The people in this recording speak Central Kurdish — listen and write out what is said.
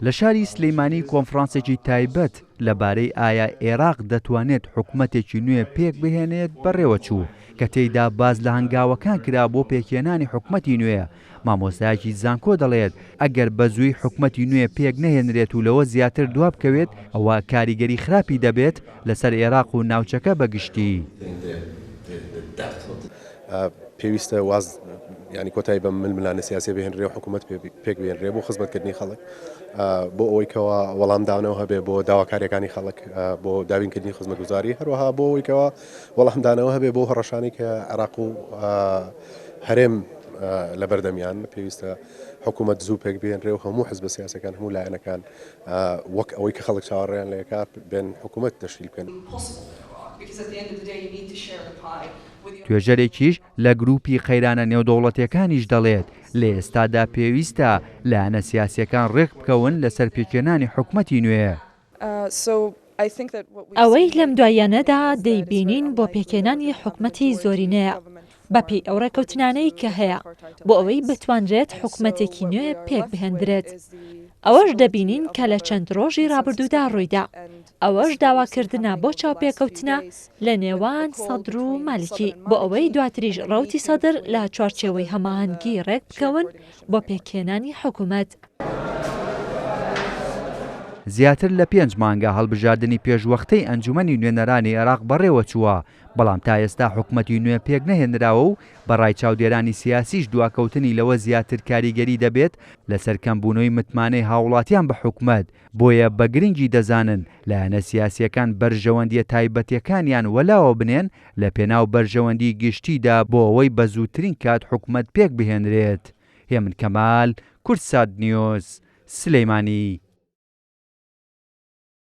لە شاری سلەیمانی کۆنفرانسێکی تایبەت لەبارەی ئایا عێراق دەتوانێت حکوومەتێکی نوێ پێک بهێنێت بەڕێوە چوو کە تێیدا باز لە هەنگاوەکان کرا بۆ پێکهێنانی حکوومەتی نوێ. مامۆستایەکی زانکۆ دەڵێت ئەگەر بەزووی حکوومەتی نوێ پێک نەهێنرێت و لەوە زیاتر دواب بکەوێت ئەوە کاریگەری خراپی دەبێت لەسەر عێراق و ناوچەکە بەگشتی. پێویستە واز ینی کۆتایی بە ململانە سیاسی بهێنرێ و حکوومەت پێک بهێنرێ بۆ خزمەتکردنی خەڵک بۆ ئەوەی کەەوە وەڵامدانەوە هەبێ بۆ داواکاریەکانی خەڵک بۆ داوینکردنی خزمەتگوزاری هەروەها بۆ ئەوەی کەەوە وەڵامدانەوە هەبێ بۆ هەڕەشانی کە عێراق و هەرێم لە بەردەمیان پێویستە حکوومەت زوو پێک بهێنرێ و هەموو حزب سیاسەکان هەموو لایەنەکان وەک ئەوەی کە خەڵک چاوەڕێیان لە یەکات بێن حکوومەت تەشکیل بکەن. توێژەرێکیش لە گروپی خەیرانە نێودەوڵەتیەکانیش دەڵێت لە ئێستادا پێویستە لایەنە سیاسیەکان ڕێک بکەون لەسەر پێکهێنانی حکوومەتی نوێ. ئەوەی لەم دوایانەدا دەیبینین بۆ پێکهێنانی حکوومەتی زۆرینەیە بەپێی ئەو ڕێکەوتنانەی کە هەیە بۆ ئەوەی بتوانرێت حکوومەتێکی نوێ پێک بهێنرێت. ئەوەش دەبینین کە لە چەند ڕۆژی ڕابردوودا ڕوویدا. ئەوەش داواکردنە بۆ چاوپێکەوتنە لە نێوان سەدر و مالیکی بۆ ئەوەی دواتریش ڕەوتی سەدر لە چوارچێوەی هەماهەنگی ڕێک بکەون بۆ پێکهێنانی حکوومەت. زیاتر لە 5 مانگە هەڵبژاردننی پێشوەختەی ئەنجومەنی نوێنەرانی عێراق بەڕێوە چووە، بەڵام تا ئێستا حکوومەتی نوێ پێک نەهێنراوە و بەڕای چاودێرانی سیاسیش دواکەوتنی لەوە زیاتر کاریگەری دەبێت لەسەر کەمبوونەوەی متمانەی هاوڵاتیان بە حکوومەت. بۆیە بە گرنگی دەزانن لایەنە سیاسیەکان بەرژەوەندیە تایبەتیەکانیان وەلاوە بنێن لە پێناو بەرژەوەندی گشتیدا بۆ ئەوەی بە زووترین کات حکوومەت پێک بهێنرێت. هێمن کەمال، کورتسات نیوز، سلەیمانی.